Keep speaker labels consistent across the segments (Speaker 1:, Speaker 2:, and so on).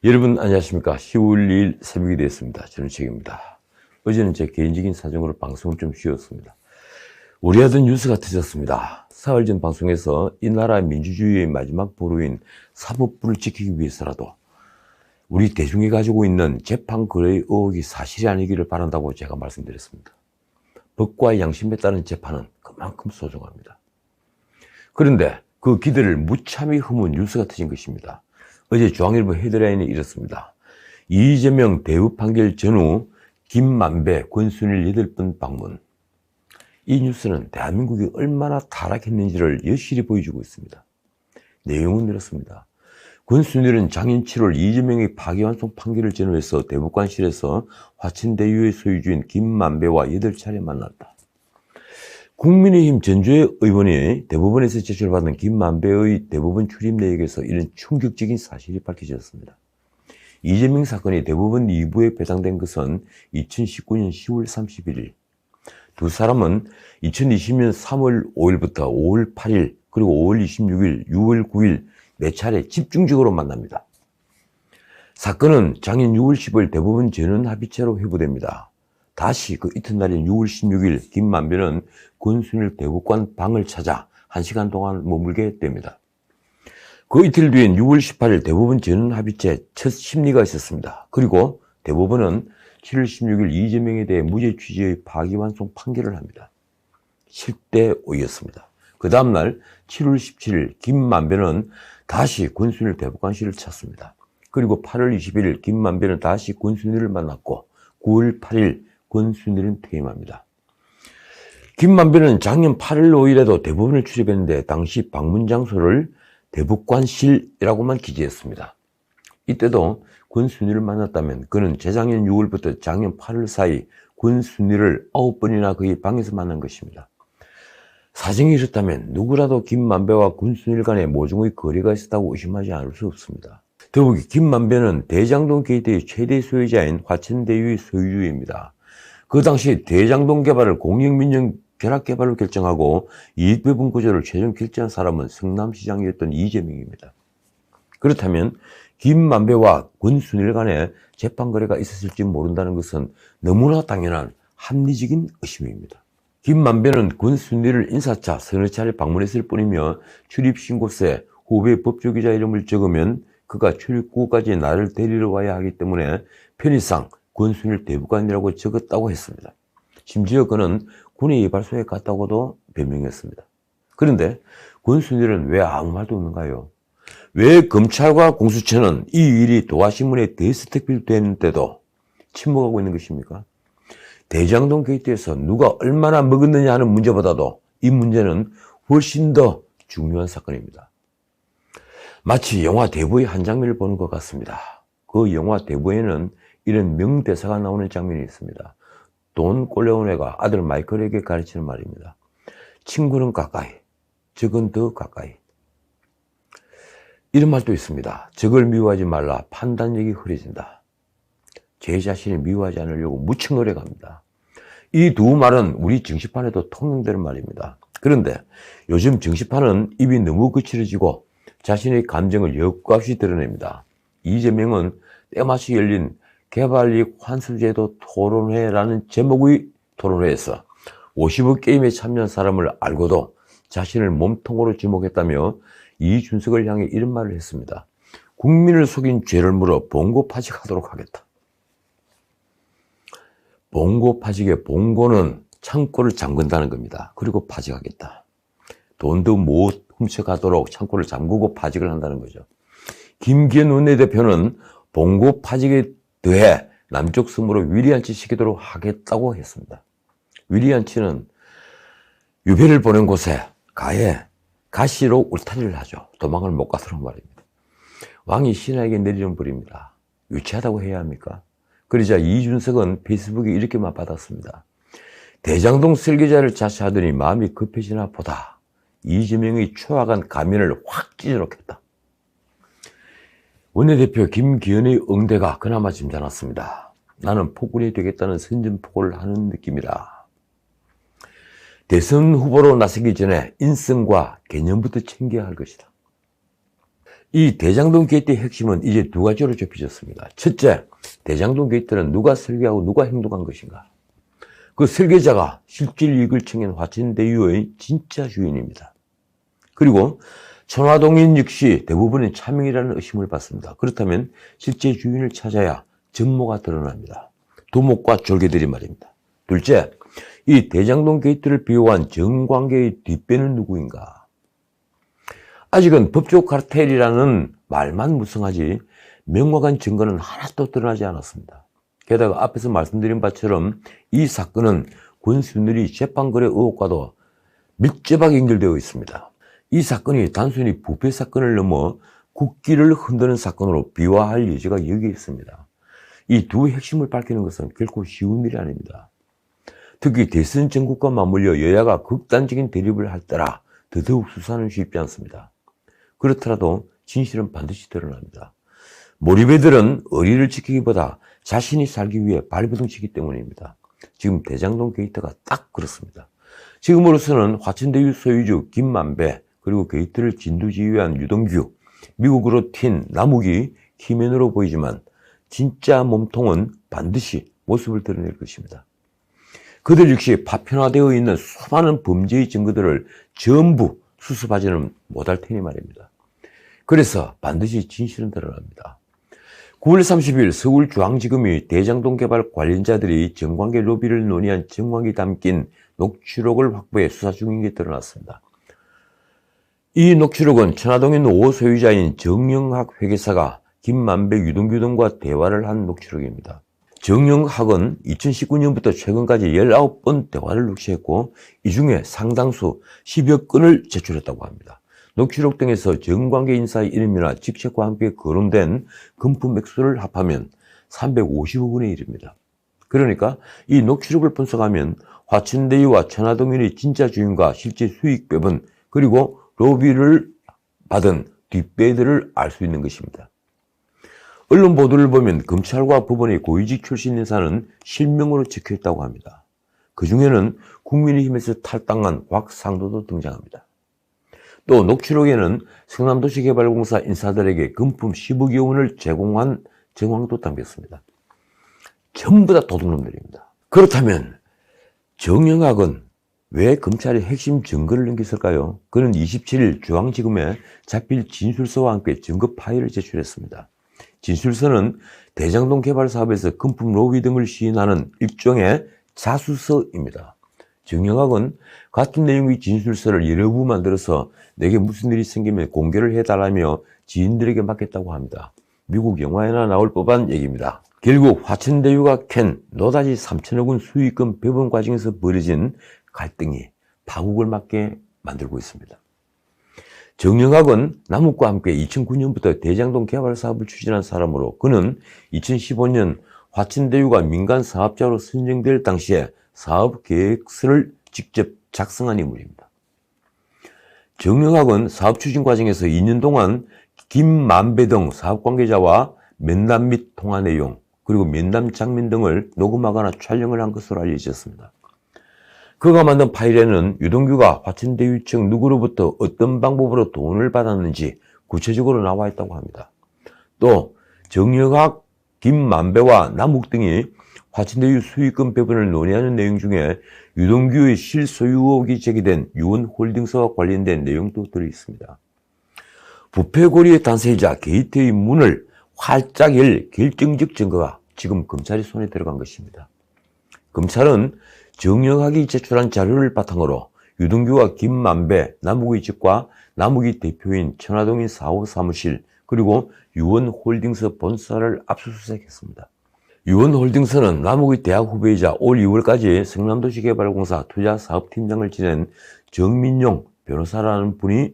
Speaker 1: 여러분 안녕하십니까. 10월 2일 새벽이 되었습니다. 저는 책입니다. 어제는 제 개인적인 사정으로 방송을 좀 쉬었습니다. 우리 아들 뉴스가 터졌습니다. 사흘 전 방송에서 이 나라 민주주의의 마지막 보루인 사법부를 지키기 위해서라도 우리 대중이 가지고 있는 재판 거래 의혹이 사실이 아니기를 바란다고 제가 말씀드렸습니다. 법과 양심에 따른 재판은 그만큼 소중합니다. 그런데 그 기대를 무참히 허문 뉴스가 터진 것입니다. 어제 중앙일보 헤드라인이 이렇습니다. 이재명 대우 판결 전후 김만배, 권순일 8번 방문. 이 뉴스는 대한민국이 얼마나 타락했는지를 여실히 보여주고 있습니다. 내용은 이렇습니다. 권순일은 작년 7월 이재명의 파기환송 판결을 전후해서 대법관실에서 화천대유의 소유주인 김만배와 8차례 만났다. 국민의힘 전주의 의원이 대법원에서 제출받은 김만배의 대법원 출입 내역에서 이런 충격적인 사실이 밝혀졌습니다. 이재명 사건이 대법원 2부에 배당된 것은 2019년 10월 31일. 두 사람은 2020년 3월 5일부터 5월 8일 그리고 5월 26일, 6월 9일 네 차례 집중적으로 만납니다. 사건은 작년 6월 10일 대법원 전원 합의체로 회부됩니다. 다시 그 이튿날인 6월 16일 김만배는 권순일 대법관 방을 찾아 1시간 동안 머물게 됩니다. 그 이틀 뒤인 6월 18일 대법원 전원 합의체 첫 심리가 있었습니다. 그리고 대법원은 7월 16일 이재명에 대해 무죄 취지의 파기환송 판결을 합니다. 7대 5였습니다. 그 다음날 7월 17일 김만배는 다시 권순일 대법관실을 찾습니다. 그리고 8월 21일 김만배는 다시 권순일을 만났고 9월 8일 권순일은 퇴임합니다. 김만배는 작년 8월 5일에도 대법원을 출입했는데 당시 방문 장소를 대법관실이라고만 기재했습니다. 이때도 권순일을 만났다면 그는 재작년 6월부터 작년 8월 사이 권순일을 9번이나 그의 방에서 만난 것입니다. 사정이 이렇다면 누구라도 김만배와 권순일 간에 모종의 거래가 있었다고 의심하지 않을 수 없습니다. 더욱이 김만배는 대장동 게이트의 최대 소유자인 화천대유의 소유주입니다. 그 당시 대장동 개발을 공영민영 결합개발로 결정하고 이익배분 구조를 최종 결정한 사람은 성남시장이었던 이재명입니다. 그렇다면 김만배와 권순일 간에 재판 거래가 있었을지 모른다는 것은 너무나 당연한 합리적인 의심입니다. 김만배는 권순일을 인사차 서너 차례 방문했을 뿐이며 출입신고서에 후배 법조기자 이름을 적으면 그가 출입구까지 나를 데리러 와야 하기 때문에 편의상 권순일 대법관이라고 적었다고 했습니다. 심지어 그는 군의 이발소에 갔다고도 변명했습니다. 그런데 권순일은 왜 아무 말도 없는가요? 왜 검찰과 공수처는 이 일이 동아신문에 데스크ท็필됐는데도 침묵하고 있는 것입니까? 대장동 게이트에서 누가 얼마나 먹었느냐 하는 문제보다도 이 문제는 훨씬 더 중요한 사건입니다. 마치 영화 대부의 한 장면을 보는 것 같습니다. 그 영화 대부에는 이런 명대사가 나오는 장면이 있습니다. 돈 꼴레오네가 아들 마이클에게 가르치는 말입니다. 친구는 가까이, 적은 더 가까이. 이런 말도 있습니다. 적을 미워하지 말라. 판단력이 흐려진다. 제 자신을 미워하지 않으려고 무척 노력합니다. 이 두 말은 우리 정치판에도 통용되는 말입니다. 그런데 요즘 정치판은 입이 너무 거칠어지고 자신의 감정을 여과 없이 드러냅니다. 이재명은 때마치 열린 개발이익 환수제도 토론회라는 제목의 토론회에서 50억 게임에 참여한 사람을 알고도 자신을 몸통으로 지목했다며 이준석을 향해 이런 말을 했습니다. 국민을 속인 죄를 물어 봉고파직하도록 하겠다. 봉고파직의 봉고는 창고를 잠근다는 겁니다. 그리고 파직하겠다. 돈도 못 훔쳐가도록 창고를 잠그고 파직을 한다는 거죠. 김기현 원내대표는 봉고파직에 더해 남쪽 섬으로 위리안치 시키도록 하겠다고 했습니다. 위리안치는 유배를 보낸 곳에 가에 가시로 울타리를 하죠. 도망을 못 가도록 말입니다. 왕이 신하에게 내리는 불입니다. 유치하다고 해야 합니까? 그러자 이준석은 페이스북에 이렇게만 받았습니다. 대장동 설계자를 자처하더니 마음이 급해지나 보다. 이재명의 추악한 가면을 확 찢어놓겠다. 원내대표 김기현의 응대가 그나마 짐작났습니다. 나는 폭군이 되겠다는 선전포고를 하는 느낌이다. 대선 후보로 나서기 전에 인성과 개념부터 챙겨야 할 것이다. 이 대장동 게이트의 핵심은 이제 두 가지로 좁혀졌습니다. 첫째, 대장동 게이트는 누가 설계하고 누가 행동한 것인가? 그 설계자가 실질 이익을 챙긴 화천대유의 진짜 주인입니다. 그리고 천화동인 역시 대부분의 차명이라는 의심을 받습니다. 그렇다면 실제 주인을 찾아야 전모가 드러납니다. 두목과 졸개들이 말입니다. 둘째, 이 대장동 게이트를 비호한 정관계의 뒷배는 누구인가? 아직은 법적 카르텔이라는 말만 무성하지 명확한 증거는 하나도 드러나지 않았습니다. 게다가 앞에서 말씀드린 바처럼 이 사건은 권순일이 재판거래 의혹과도 밀접하게 연결되어 있습니다. 이 사건이 단순히 부패 사건을 넘어 국기를 흔드는 사건으로 비화할 여지가 여기에 있습니다. 이 두 핵심을 밝히는 것은 결코 쉬운 일이 아닙니다. 특히 대선 정국과 맞물려 여야가 극단적인 대립을 할 때라 더더욱 수사는 쉽지 않습니다. 그렇더라도 진실은 반드시 드러납니다. 몰입애들은 의리를 지키기보다 자신이 살기 위해 발버둥치기 때문입니다. 지금 대장동 게이트가 딱 그렇습니다. 지금으로서는 화천대유 소유주 김만배, 그리고 게이트를 진두지휘한 유동규, 미국으로 튄 남욱이 키맨으로 보이지만 진짜 몸통은 반드시 모습을 드러낼 것입니다. 그들 역시 파편화되어 있는 수많은 범죄의 증거들을 전부 수습하지는 못할 테니 말입니다. 그래서 반드시 진실은 드러납니다. 9월 30일 서울중앙지검이 대장동 개발 관련자들이 정관계 로비를 논의한 정황이 담긴 녹취록을 확보해 수사 중인 게 드러났습니다. 이 녹취록은 천화동인 5호 소유자인 정영학 회계사가 김만배, 유동규 등과 대화를 한 녹취록입니다. 정영학은 2019년부터 최근까지 19번 대화를 녹취했고 이 중에 상당수 10여 건을 제출했다고 합니다. 녹취록 등에서 정관계 인사의 이름이나 직책과 함께 거론된 금품 액수를 합하면 350억 원에 이릅니다. 그러니까 이 녹취록을 분석하면 화천대유와 천화동인의 진짜 주인과 실제 수익 배분 그리고 로비를 받은 뒷배들을 알 수 있는 것입니다. 언론 보도를 보면 검찰과 법원의 고위직 출신 인사는 실명으로 적혀있다고 합니다. 그 중에는 국민의힘에서 탈당한 곽상도도 등장합니다. 또 녹취록에는 성남도시개발공사 인사들에게 금품 10억여 원을 제공한 정황도 담겼습니다. 전부 다 도둑놈들입니다. 그렇다면 정영학은 왜 검찰에 핵심 증거를 넘겼을까요? 그는 27일 중앙지검에 자필 진술서와 함께 증거 파일을 제출했습니다. 진술서는 대장동 개발 사업에서 금품 로비 등을 시인하는 일종의 자수서입니다. 정영학은 같은 내용의 진술서를 여러 부 만들어서 내게 무슨 일이 생기면 공개를 해달라며 지인들에게 맡겼다고 합니다. 미국 영화에나 나올 법한 얘기입니다. 결국 화천대유가 캔 노다지 3천억 원 수익금 배분 과정에서 벌어진 갈등이 파국을 맞게 만들고 있습니다. 정영학은 남욱과 함께 2009년부터 대장동 개발 사업을 추진한 사람으로 그는 2015년 화천대유가 민간 사업자로 선정될 당시에 사업 계획서를 직접 작성한 인물입니다. 정영학은 사업 추진 과정에서 2년 동안 김만배 등 사업 관계자와 면담 및 통화 내용 그리고 면담 장면 등을 녹음하거나 촬영을 한 것으로 알려졌습니다. 그가 만든 파일에는 유동규가 화천대유 측 누구로부터 어떤 방법으로 돈을 받았는지 구체적으로 나와 있다고 합니다. 또 정영학, 김만배와 남욱 등이 화천대유 수익금 배분을 논의하는 내용 중에 유동규의 실소유 의혹이 제기된 유원홀딩스와 관련된 내용도 들어있습니다. 부패고리의 단서이자 게이트의 문을 활짝 열 결정적 증거가 지금 검찰의 손에 들어간 것입니다. 검찰은 정영학이 제출한 자료를 바탕으로 유동규와 김만배, 남욱의 집과 남욱이 대표인 천화동인 4호 사무실 그리고 유원홀딩스 본사를 압수수색했습니다. 유원홀딩스는 남욱의 대학 후배이자 올 2월까지 성남도시개발공사 투자사업팀장을 지낸 정민용 변호사라는 분이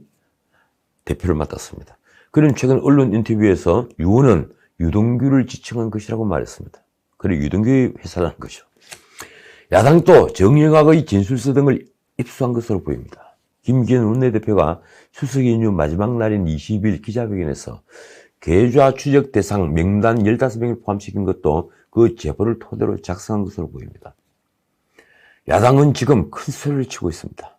Speaker 1: 대표를 맡았습니다. 그는 최근 언론 인터뷰에서 유원은 유동규를 지칭한 것이라고 말했습니다. 그리고 유동규의 회사라는 거죠. 야당도 정영학의 진술서 등을 입수한 것으로 보입니다. 김기현 원내대표가 추석 연휴 마지막 날인 20일 기자회견에서 계좌 추적 대상 명단 15명을 포함시킨 것도 그 제보를 토대로 작성한 것으로 보입니다. 야당은 지금 큰 소리를 치고 있습니다.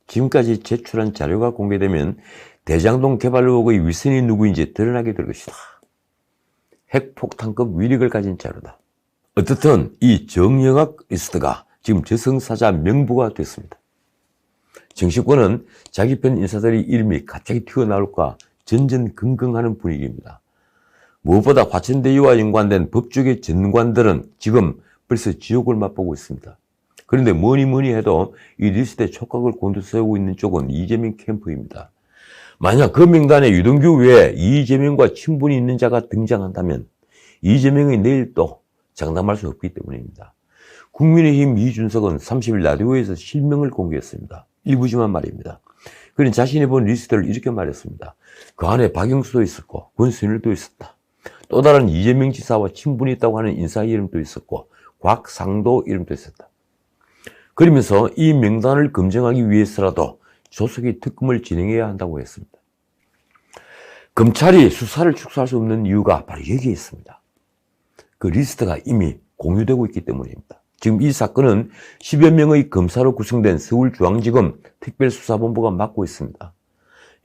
Speaker 1: 지금까지 제출한 자료가 공개되면 대장동 개발 의혹의 윗선이 누구인지 드러나게 될 것이다. 핵폭탄급 위력을 가진 자료다. 어떻든 이 정영학 리스트가 지금 저승사자 명부가 됐습니다. 정치권은 자기 편 인사들의 이름이 갑자기 튀어나올까 전전긍긍하는 분위기입니다. 무엇보다 화천대유와 연관된 법조계 전관들은 지금 벌써 지옥을 맛보고 있습니다. 그런데 뭐니 해도 이 리스트에 촉각을 곤두세우고 있는 쪽은 이재명 캠프입니다. 만약 그 명단에 유동규 외에 이재명과 친분이 있는 자가 등장한다면 이재명이 내일 또 장담할 수 없기 때문입니다. 국민의힘 이준석은 30일 라디오에서 실명을 공개했습니다. 일부지만 말입니다. 그는 자신이 본 리스트를 이렇게 말했습니다. 그 안에 박영수도 있었고 권순일도 있었다. 또 다른 이재명 지사와 친분이 있다고 하는 인사 이름도 있었고 곽상도 이름도 있었다. 그러면서 이 명단을 검증하기 위해서라도 조속히 특검을 진행해야 한다고 했습니다. 검찰이 수사를 축소할 수 없는 이유가 바로 여기에 있습니다. 그 리스트가 이미 공유되고 있기 때문입니다. 지금 이 사건은 10여 명의 검사로 구성된 서울중앙지검 특별수사본부가 맡고 있습니다.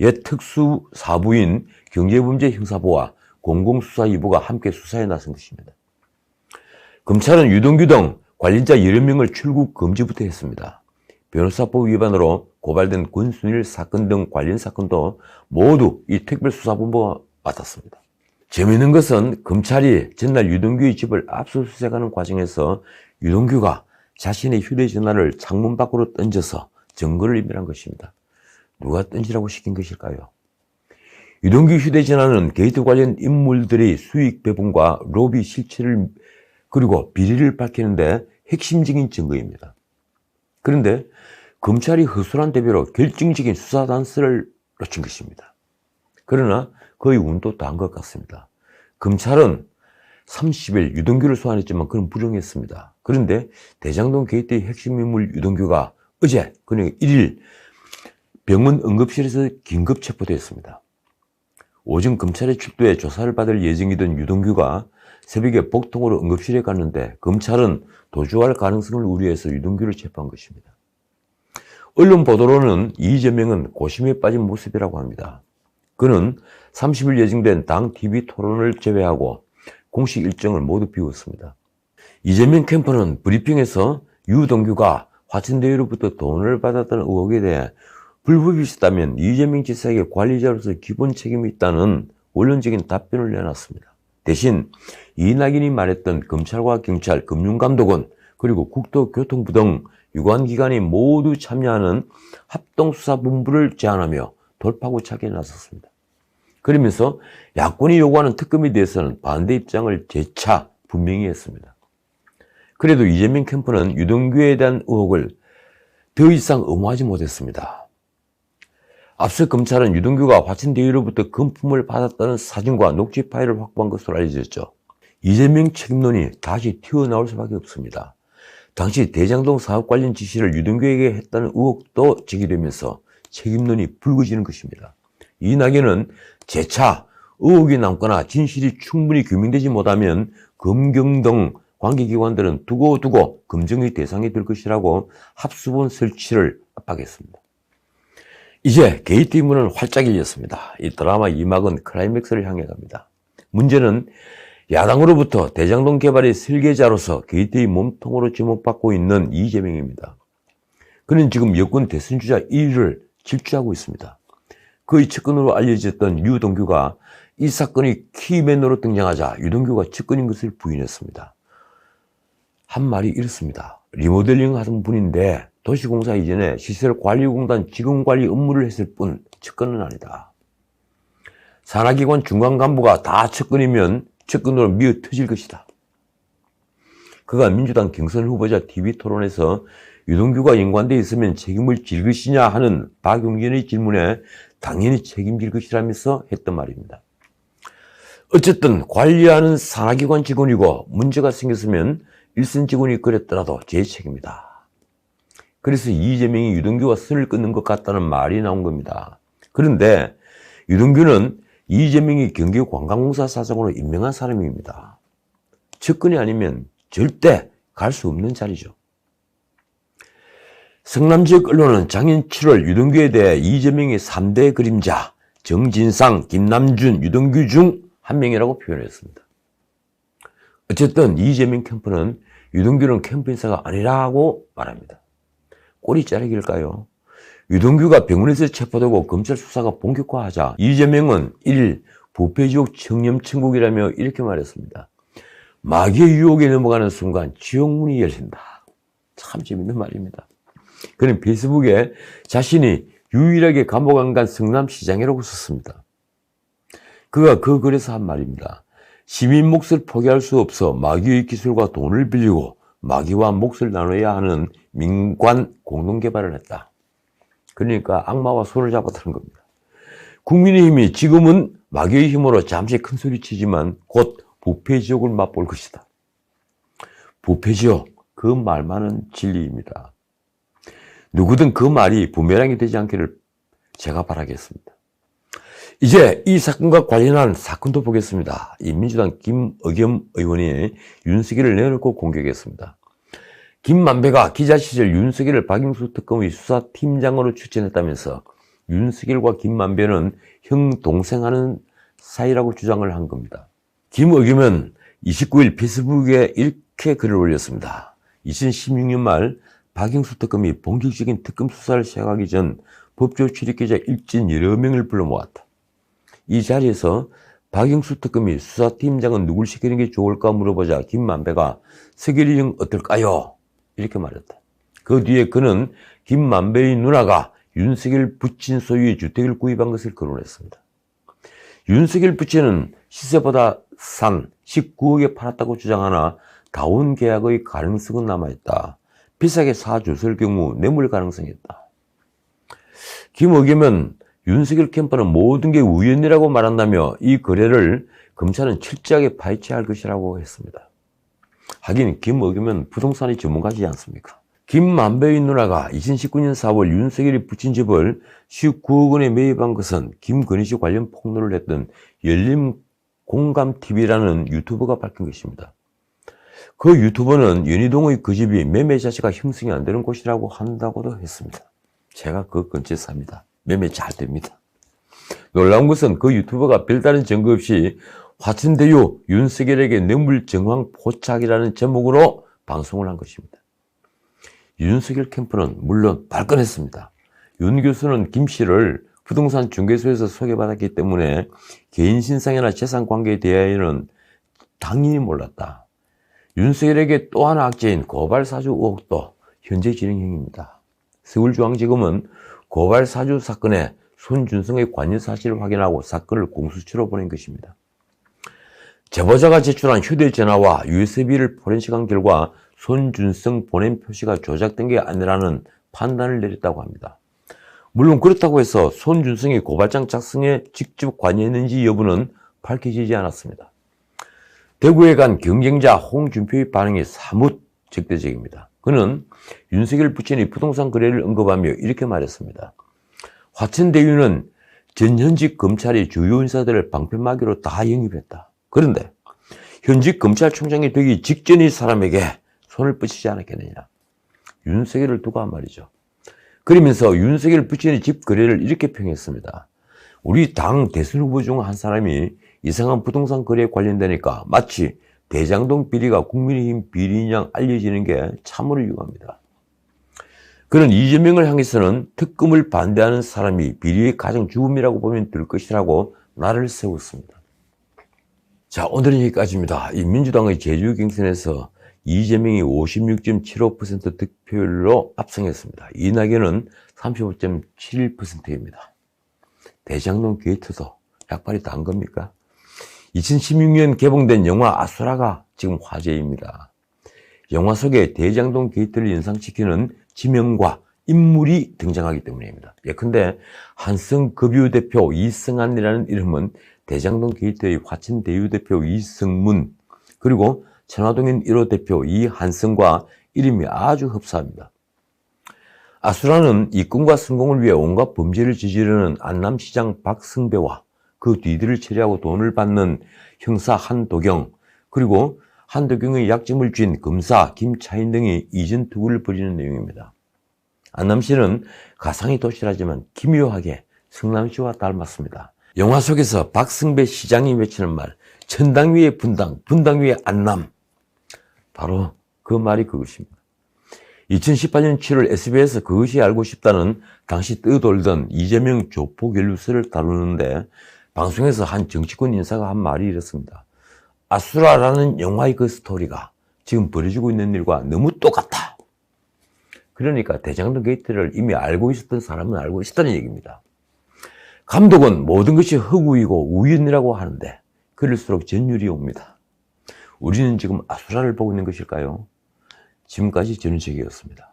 Speaker 1: 옛 특수사부인 경제범죄형사부와 공공수사2부가 함께 수사에 나선 것입니다. 검찰은 유동규 등 관련자 여러 명을 출국 금지부터 했습니다. 변호사법 위반으로 고발된 권순일 사건 등 관련 사건도 모두 이 특별수사본부가 맡았습니다. 재미있는 것은 검찰이 전날 유동규의 집을 압수수색하는 과정에서 유동규가 자신의 휴대전화를 창문 밖으로 던져서 증거를 인멸한 것입니다. 누가 던지라고 시킨 것일까요? 유동규 휴대전화는 게이트 관련 인물들의 수익 배분과 로비 실체를 그리고 비리를 밝히는데 핵심적인 증거입니다. 그런데 검찰이 허술한 대비로 결정적인 수사 단서를 놓친 것입니다. 그러나 거의 운도 다한 것 같습니다. 검찰은 30일 유동규를 소환했지만 그는 불응했습니다. 그런데 대장동 게이트의 핵심 인물 유동규가 어제 그러니까 1일 병원 응급실에서 긴급 체포되었습니다. 오전 검찰에 출두해 조사를 받을 예정이던 유동규가 새벽에 복통으로 응급실에 갔는데 검찰은 도주할 가능성을 우려해서 유동규를 체포한 것입니다. 언론 보도로는 이재명은 고심에 빠진 모습이라고 합니다. 그는 30일 예정된 당 TV 토론을 제외하고 공식 일정을 모두 비웠습니다. 이재명 캠프는 브리핑에서 유동규가 화천대유로부터 돈을 받았다는 의혹에 대해 불법이 있었다면 이재명 지사에게 관리자로서 기본 책임이 있다는 원론적인 답변을 내놨습니다. 대신 이낙연이 말했던 검찰과 경찰, 금융감독원 그리고 국토교통부 등 유관기관이 모두 참여하는 합동수사본부를 제안하며 돌파구차기에 나섰습니다. 그러면서 야권이 요구하는 특검에 대해서는 반대 입장을 재차 분명히 했습니다. 그래도 이재명 캠프는 유동규에 대한 의혹을 더 이상 엄호하지 못했습니다. 앞서 검찰은 유동규가 화천대유로부터 금품을 받았다는 사진과 녹취 파일을 확보한 것으로 알려졌죠. 이재명 책임론이 다시 튀어나올 수밖에 없습니다. 당시 대장동 사업 관련 지시를 유동규에게 했다는 의혹도 제기되면서 책임론이 불거지는 것입니다. 이낙연은 재차 의혹이 남거나 진실이 충분히 규명되지 못하면 검경 등 관계기관들은 두고두고 검증의 대상이 될 것이라고 합수본 설치를 압박했습니다. 이제 게이트 문은 활짝 열렸습니다. 이 드라마 2막은 클라이맥스를 향해 갑니다. 문제는 야당으로부터 대장동 개발의 설계자로서 게이트의 몸통으로 지목받고 있는 이재명입니다. 그는 지금 여권 대선주자 1위를 질주하고 있습니다. 그의 측근으로 알려졌던 유동규가 이 사건의 키맨으로 등장하자 유동규가 측근인 것을 부인했습니다. 한 말이 이렇습니다. 리모델링 하던 분인데 도시공사 이전에 시설관리공단 직원관리 업무를 했을 뿐 측근은 아니다. 산하기관 중간 간부가 다 측근이면 측근으로 미어 터질 것이다. 그가 민주당 경선 후보자 TV 토론에서 유동규가 연관되어 있으면 책임을 질 것이냐 하는 박용진의 질문에 당연히 책임질 것이라면서 했던 말입니다. 어쨌든 관리하는 산하기관 직원이고 문제가 생겼으면 일선 직원이 그랬더라도 제 책임이다. 그래서 이재명이 유동규와 선을 끊는 것 같다는 말이 나온 겁니다. 그런데 유동규는 이재명이 경기관광공사 사장으로 임명한 사람입니다. 측근이 아니면 절대 갈 수 없는 자리죠. 성남 지역 언론은 작년 7월 유동규에 대해 이재명의 3대 그림자, 정진상, 김남준, 유동규 중 한 명이라고 표현했습니다. 어쨌든 이재명 캠프는 유동규는 캠프 인사가 아니라고 말합니다. 꼬리 자르기일까요? 유동규가 병원에서 체포되고 검찰 수사가 본격화하자 이재명은 1일 부패지옥 청렴천국이라며 이렇게 말했습니다. 마귀의 유혹에 넘어가는 순간 지옥문이 열린다. 참 재밌는 말입니다. 그는 페이스북에 자신이 유일하게 감옥 안 간 성남시장이라고 썼습니다. 그가 그 글에서 한 말입니다. 시민 몫을 포기할 수 없어 마귀의 기술과 돈을 빌리고 마귀와 몫을 나눠야 하는 민관 공동개발을 했다. 그러니까 악마와 손을 잡았다는 겁니다. 국민의힘이 지금은 마귀의 힘으로 잠시 큰소리치지만 곧 부패지옥을 맛볼 것이다. 부패지옥, 그 말만은 진리입니다. 누구든 그 말이 부메랑이 되지 않기를 제가 바라겠습니다. 이제 이 사건과 관련한 사건도 보겠습니다. 이 민주당 김의겸 의원이 윤석열을 내놓고 공격했습니다. 김만배가 기자 시절 윤석열을 박영수 특검의 수사팀장으로 추천했다면서 윤석열과 김만배는 형 동생하는 사이라고 주장을 한 겁니다. 김의겸은 29일 페이스북에 이렇게 글을 올렸습니다. 2016년 말 박영수 특검이 본격적인 특검 수사를 시작하기 전 법조 출입기자 일진 여러 명을 불러 모았다. 이 자리에서 박영수 특검이 수사팀장은 누굴 시키는 게 좋을까 물어보자 김만배가 서결이 형 어떨까요? 이렇게 말했다. 그 뒤에 그는 김만배의 누나가 윤석열 부친 소유의 주택을 구입한 것을 거론했습니다. 윤석열 부친은 시세보다 싼 19억에 팔았다고 주장하나 다운 계약의 가능성은 남아있다. 비싸게 사줬을 경우 뇌물 가능성이 있다. 김의겸은 윤석열 캠프는 모든 게 우연이라고 말한다며 이 거래를 검찰은 철저하게 파헤쳐야 할 것이라고 했습니다. 하긴 김의겸은 부동산의 전문가지 않습니까? 김만배의 누나가 2019년 4월 윤석열이 부친 집을 19억 원에 매입한 것은 김건희 씨 관련 폭로를 했던 열림공감TV라는 유튜버가 밝힌 것입니다. 그 유튜버는 연희동의 그 집이 매매 자체가 형성이 안 되는 곳이라고 한다고도 했습니다. 제가 그 근처에 삽니다. 매매 잘 됩니다. 놀라운 것은 그 유튜버가 별다른 증거 없이 화천대유 윤석열에게 뇌물 정황 포착이라는 제목으로 방송을 한 것입니다. 윤석열 캠프는 물론 발끈했습니다. 윤 교수는 김 씨를 부동산 중개소에서 소개받았기 때문에 개인 신상이나 재산 관계에 대하여는 당연히 몰랐다. 윤석열에게 또 하나 악재인 고발사주 의혹도 현재 진행형입니다. 서울중앙지검은 고발사주 사건에 손준성의 관여 사실을 확인하고 사건을 공수처로 보낸 것입니다. 제보자가 제출한 휴대전화와 USB를 포렌식한 결과 손준성 보낸 표시가 조작된 게 아니라는 판단을 내렸다고 합니다. 물론 그렇다고 해서 손준성이 고발장 작성에 직접 관여했는지 여부는 밝혀지지 않았습니다. 대구에 간 경쟁자 홍준표의 반응이 사뭇 적대적입니다. 그는 윤석열 부친이 부동산 거래를 언급하며 이렇게 말했습니다. 화천대유는 전현직 검찰이 주요 인사들을 방패막이로 다 영입했다. 그런데 현직 검찰총장이 되기 직전의 사람에게 손을 뻗치지 않았겠느냐. 윤석열을 두고 한 말이죠. 그러면서 윤석열 부친의 집 거래를 이렇게 평했습니다. 우리 당 대선 후보 중 한 사람이 이상한 부동산 거래에 관련되니까 마치 대장동 비리가 국민의힘 비리인 양 알려지는 게 참으로 유감입니다. 그는 이재명을 향해서는 특검을 반대하는 사람이 비리의 가장 주범이라고 보면 될 것이라고 날을 세웠습니다. 자, 오늘은 여기까지입니다. 이 민주당의 제주 경선에서 이재명이 56.75% 득표율로 압승했습니다. 이낙연은 35.71%입니다. 대장동 게이트도 약발이 단 겁니까? 2016년 개봉된 영화 아수라가 지금 화제입니다. 영화 속에 대장동 게이트를 연상시키는 지명과 인물이 등장하기 때문입니다. 예컨대 한성급유 대표 이승환이라는 이름은 대장동 게이트의 화천대유 대표 이승문, 그리고 천화동인 1호 대표 이한성과 이름이 아주 흡사합니다. 아수라는 이권과 성공을 위해 온갖 범죄를 저지르는 안남시장 박승배와 그 뒤들을 처리하고 돈을 받는 형사 한도경, 그리고 한도경의 약점을 쥔 검사 김차인 등이 이전 투구를 벌이는 내용입니다. 안남시는 가상의 도시라지만 기묘하게 성남시와 닮았습니다. 영화 속에서 박승배 시장이 외치는 말, 천당 위에 분당, 분당 위에 안남. 바로 그 말이 그것입니다. 2018년 7월 SBS에서 그것이 알고 싶다는 당시 떠돌던 이재명 조폭 연루설을 다루는데 방송에서 한 정치권 인사가 한 말이 이렇습니다. 아수라라는 영화의 그 스토리가 지금 벌어지고 있는 일과 너무 똑같다. 그러니까 대장동 게이트를 이미 알고 있었던 사람은 알고 있었다는 얘기입니다. 감독은 모든 것이 허구이고 우연이라고 하는데 그럴수록 전율이 옵니다. 우리는 지금 아수라를 보고 있는 것일까요? 지금까지 전우책이었습니다.